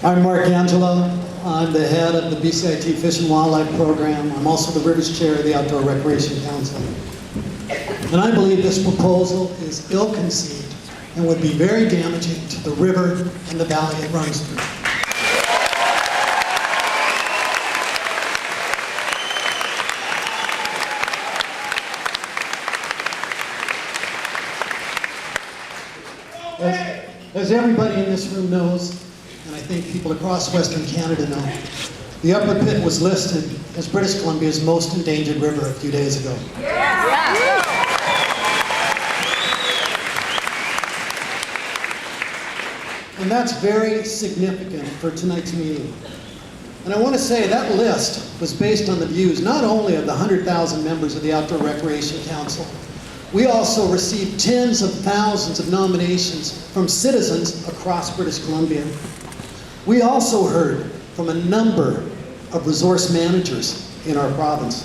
I'm Mark Angelo. I'm the head of the BCIT Fish and Wildlife Program. I'm also the Rivers Chair of the Outdoor Recreation Council. And I believe this proposal is ill-conceived and would be very damaging to the river and the valley it runs through. As everybody in this room knows, and I think people across Western Canada know, the Upper Pitt was listed as British Columbia's most endangered river a few days ago. And that's very significant for tonight's meeting. And I want to say that list was based on the views not only of the 100,000 members of the Outdoor Recreation Council. We also received tens of thousands of nominations from citizens across British Columbia. We also heard from a number of resource managers in our province.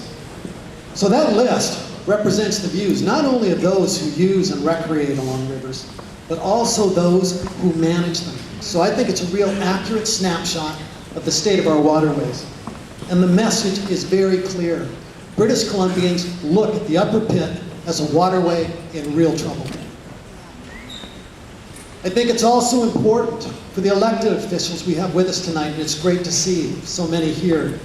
So that list represents the views not only of those who use and recreate along rivers, but also those who manage them. So I think it's a real accurate snapshot of the state of our waterways. And the message is very clear. British Columbians look at the Upper Pitt as a waterway in real trouble. I think it's also important for the elected officials we have with us tonight, and it's great to see so many here.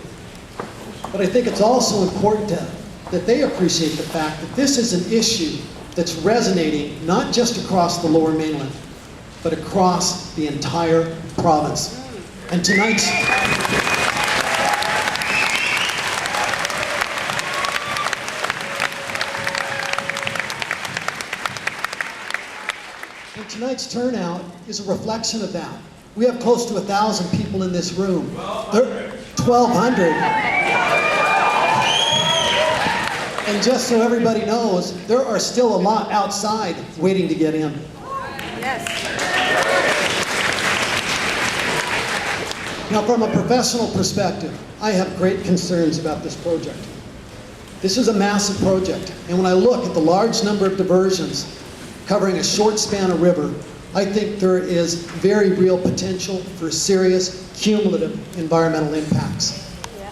But I think it's also important that they appreciate the fact that this is an issue that's resonating not just across the Lower Mainland, but across the entire province. And tonight's turnout is a reflection of that. We have close to 1,000 people in this room. 1,200. And just so everybody knows, there are still a lot outside waiting to get in. Yes. Now, from a professional perspective, I have great concerns about this project. This is a massive project, and when I look at the large number of diversions covering a short span of river, I think there is very real potential for serious cumulative environmental impacts. Yeah.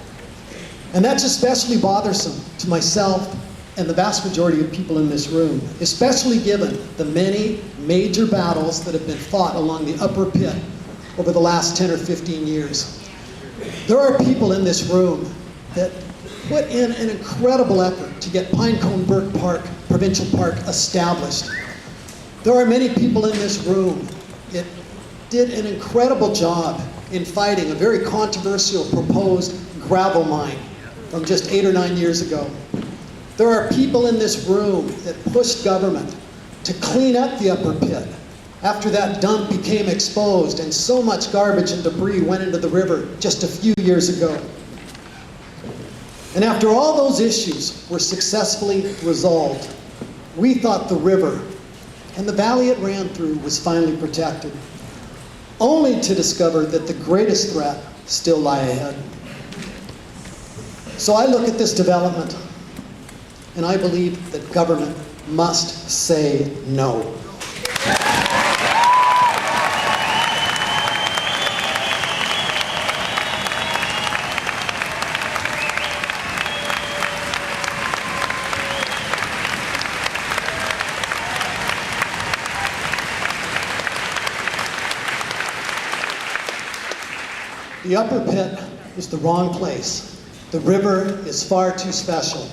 And that's especially bothersome to myself and the vast majority of people in this room, especially given the many major battles that have been fought along the Upper Pitt over the last 10 or 15 years. There are people in this room that put in an incredible effort to get Pinecone Park Provincial Park established. There are many people in this room that did an incredible job in fighting a very controversial proposed gravel mine from just 8 or 9 years ago. There are people in this room that pushed government to clean up the Upper Pitt after that dump became exposed and so much garbage and debris went into the river just a few years ago. And after all those issues were successfully resolved, we thought the river and the valley it ran through was finally protected, only to discover that the greatest threat still lie ahead. So I look at this development, and I believe that government must say no. The Upper Pitt is the wrong place. The river is far too special.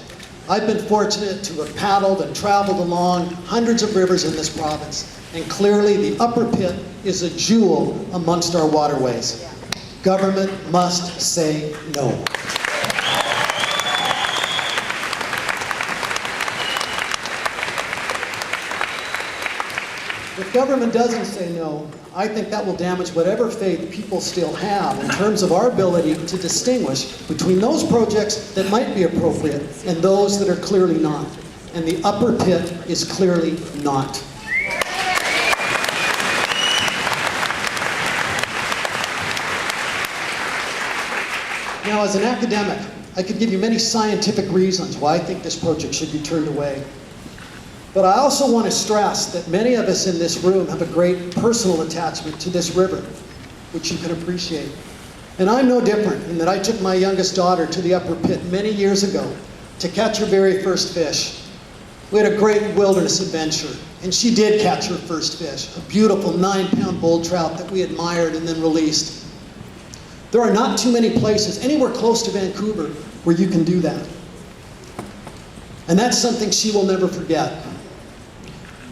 I've been fortunate to have paddled and traveled along hundreds of rivers in this province, and clearly the Upper Pitt is a jewel amongst our waterways. Government must say no. If government doesn't say no, I think that will damage whatever faith people still have in terms of our ability to distinguish between those projects that might be appropriate and those that are clearly not. And the Upper Pitt is clearly not. Now, as an academic, I could give you many scientific reasons why I think this project should be turned away. But I also want to stress that many of us in this room have a great personal attachment to this river. which you can appreciate. And I'm no different in that I took my youngest daughter to the Upper Pitt many years ago to catch her very first fish. We had a great wilderness adventure, and she did catch her first fish, a beautiful 9-pound bull trout that we admired and then released. There are not too many places anywhere close to Vancouver where you can do that. And that's something she will never forget.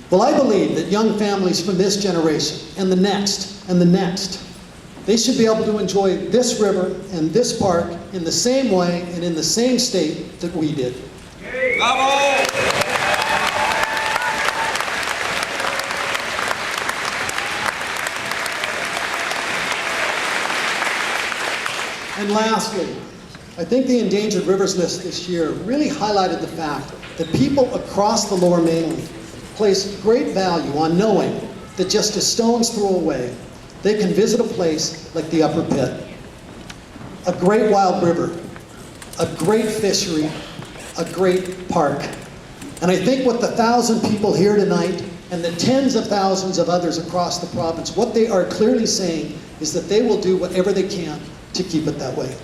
Well, I believe that young families from this generation and the next and the next, they should be able to enjoy this river and this park in the same way and in the same state that we did. Bravo! And lastly, I think the Endangered Rivers list this year really highlighted the fact that people across the Lower Mainland place great value on knowing that just a stone's throw away, they can visit a place like the Upper Pitt. A great wild river, a great fishery, a great park. And I think with the 1,000 people here tonight and the tens of thousands of others across the province, what they are clearly saying is that they will do whatever they can to keep it that way.